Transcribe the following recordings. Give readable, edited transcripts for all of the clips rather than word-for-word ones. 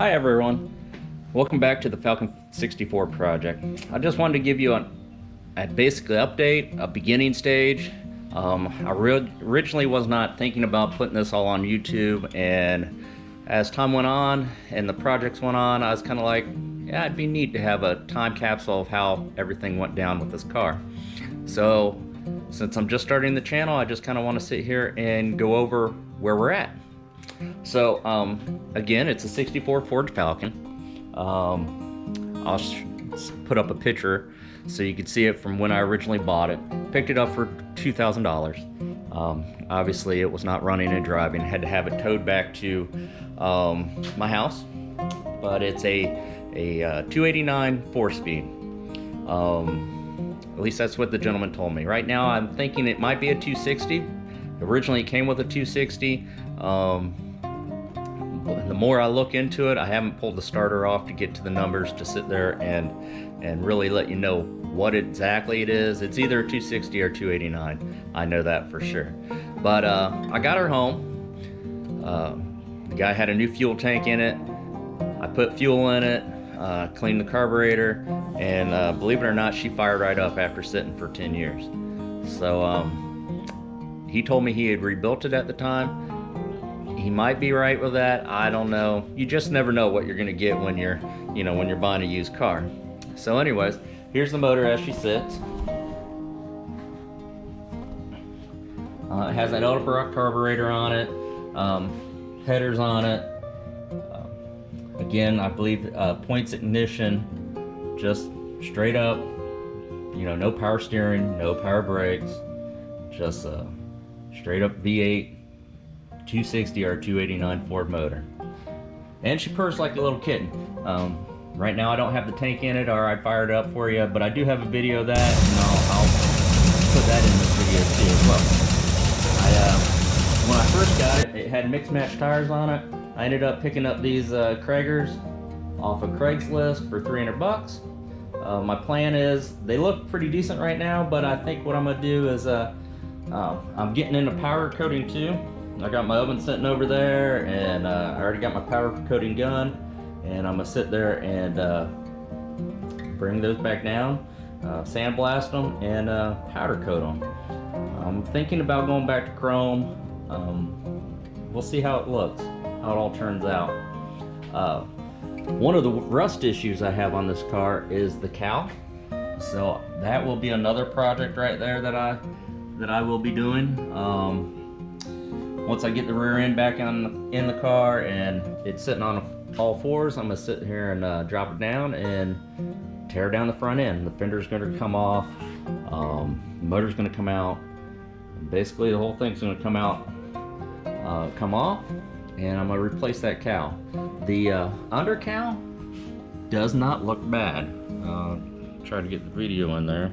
Hi everyone, welcome back to the Falcon 64 project. I just wanted to give you a basically update, a beginning stage. Originally was not thinking about putting this all on YouTube, and as time went on and the projects went on, I was kind of like, yeah, it'd be neat to have a time capsule of how everything went down with this car. So since I'm just starting the channel, I just kind of want to sit here and go over where we're at. So again, it's a 64 Ford Falcon. I'll put up a picture so you can see it from when I originally bought it. Picked it up for $2,000. Obviously it was not running and driving. Had to have it towed back to my house, but it's a 289 4-speed. At least that's what the gentleman told me. Right now I'm thinking it might be a 260. Originally it came with a 260. The more I look into it, I haven't pulled the starter off to get to the numbers to sit there and really let you know what exactly it is. It's either a 260 or 289. I know that for sure. But I got her home. The guy had a new fuel tank in it. I put fuel in it, cleaned the carburetor, and believe it or not, she fired right up after sitting for 10 years. So he told me he had rebuilt it at the time. He might be right with that. I don't know. You just never know what you're gonna get when you're buying a used car. So anyways, here's the motor as she sits. It has that ultra carburetor on it, headers on it. Again, I believe points ignition, just straight up. No power steering, no power brakes, just a straight up V8. 260 or 289 Ford motor, and she purrs like a little kitten. Right now I don't have the tank in it, or I'd fire it up for you, but I do have a video of that, and I'll put that in this video too as well. When I first got it, it had mixed match tires on it. I ended up picking up these Kragers off of Craigslist for 300 bucks. My plan is, they look pretty decent right now, but I think what I'm gonna do is I'm getting into powder coating too. I got my oven sitting over there, and I already got my powder coating gun, and I'm gonna sit there and bring those back down, sandblast them, and powder coat them. I'm thinking about going back to chrome. We'll see how it looks, how it all turns out. One of the rust issues I have on this car is the cowl, so that will be another project right there that I will be doing. Once I get the rear end back in the car and it's sitting on all fours, I'm gonna sit here and drop it down and tear down the front end. The fender's gonna come off, the motor's gonna come out, and basically the whole thing's gonna come off, and I'm gonna replace that cowl. The under cowl does not look bad. Try to get the video in there,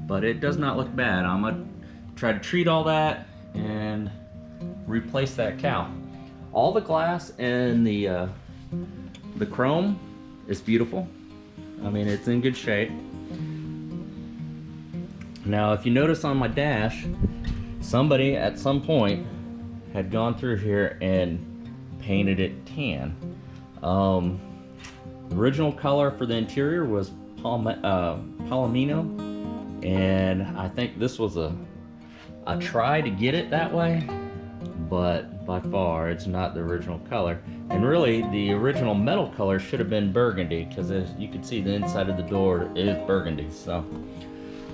but it does not look bad. I'm gonna try to treat all that and replace that cowl. All the glass and the chrome is beautiful. I mean, it's in good shape. Now, if you notice on my dash, somebody at some point had gone through here and painted it tan. The original color for the interior was Palomino, and I think this was a try to get it that way, but by far it's not the original color. And really, the original metal color should have been burgundy, because as you can see, the inside of the door is burgundy. So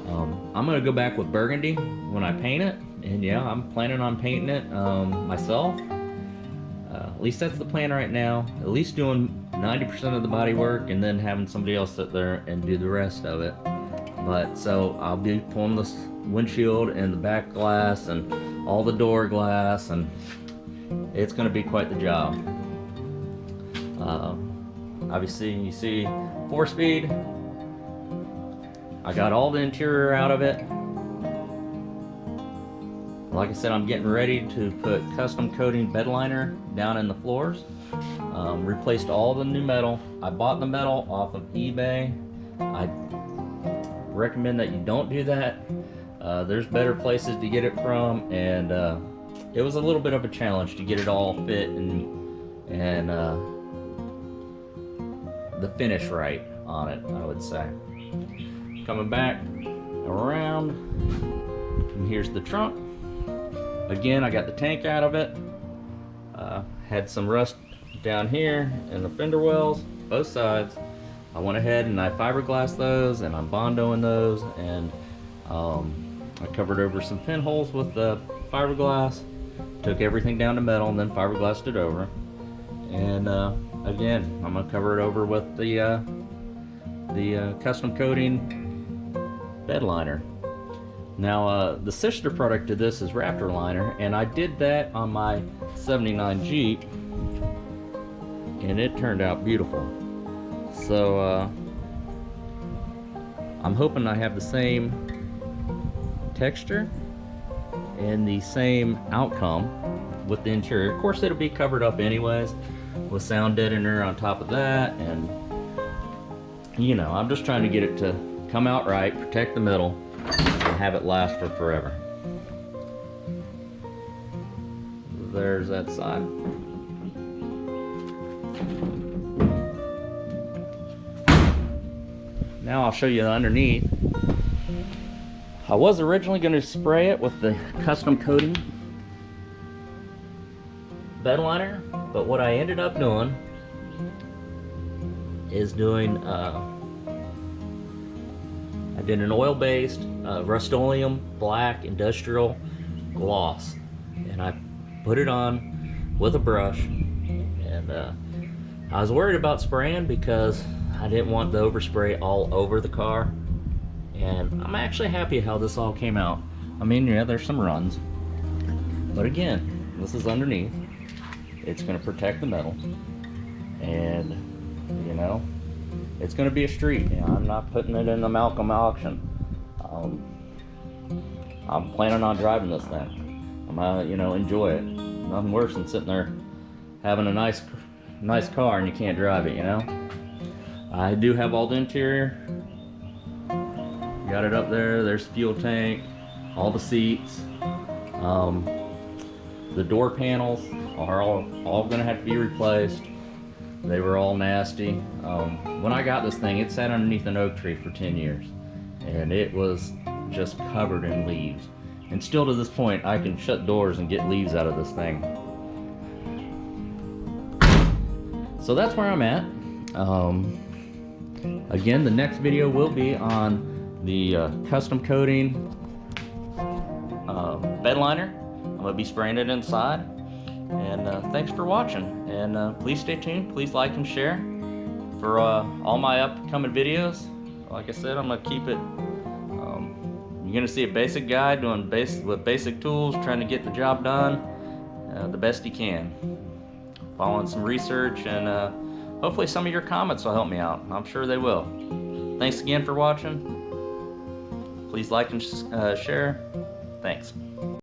I'm gonna go back with burgundy when I paint it, and yeah, I'm planning on painting it myself. At least that's the plan right now. At least doing 90% of the body work, and then having somebody else sit there and do the rest of it. But so I'll be pulling this windshield and the back glass and all the door glass, and it's going to be quite the job. Obviously you see 4-speed. I got all the interior out of it. Like I said, I'm getting ready to put custom coating bed liner down in the floors. Replaced all the new metal. I bought the metal off of eBay. I recommend that you don't do that. There's better places to get it from, and it was a little bit of a challenge to get it all fit and and the finish right on it, I would say. Coming back around, and here's the trunk. Again, I got the tank out of it. Had some rust down here in the fender wells, both sides. I went ahead and I fiberglassed those, and I'm bondoing those, and I covered over some pinholes with the fiberglass, took everything down to metal, and then fiberglassed it over. And again, I'm gonna cover it over with the custom coating bed liner. Now, the sister product to this is Raptor liner, and I did that on my 79 Jeep, and it turned out beautiful. So I'm hoping I have the same texture and the same outcome with the interior. Of course, it'll be covered up anyways with sound deadener on top of that, and you know, I'm just trying to get it to come out right, protect the metal, and have it last for forever. There's that side. Now I'll show you underneath. I was originally going to spray it with the custom coating bed liner, but what I ended up doing is doing I did an oil-based Rust-Oleum black industrial gloss, and I put it on with a brush, and I was worried about spraying because I didn't want the overspray all over the car, and I'm actually happy how this all came out. I mean, yeah, there's some runs, but again, this is underneath. It's going to protect the metal, and you know, it's going to be a street. You know, I'm not putting it in the Malcolm auction. I'm planning on driving this thing. I'm gonna, you know, enjoy it. Nothing worse than sitting there having a nice car and you can't drive it, you know. I do have all the interior. Got it up there. There's the fuel tank, all the seats. The door panels are all gonna have to be replaced. They were all nasty. When I got this thing, it sat underneath an oak tree for 10 years, and it was just covered in leaves. And still to this point, I can shut doors and get leaves out of this thing. So that's where I'm at. Again, the next video will be on the custom coating bed liner. I'm gonna be spraying it inside. And thanks for watching, and please stay tuned. Please like and share for all my upcoming videos. Like I said, I'm gonna keep it you're gonna see a basic guy doing with basic tools, trying to get the job done the best he can, following some research, and hopefully some of your comments will help me out. I'm sure they will. Thanks again for watching. Please like and share. Thanks.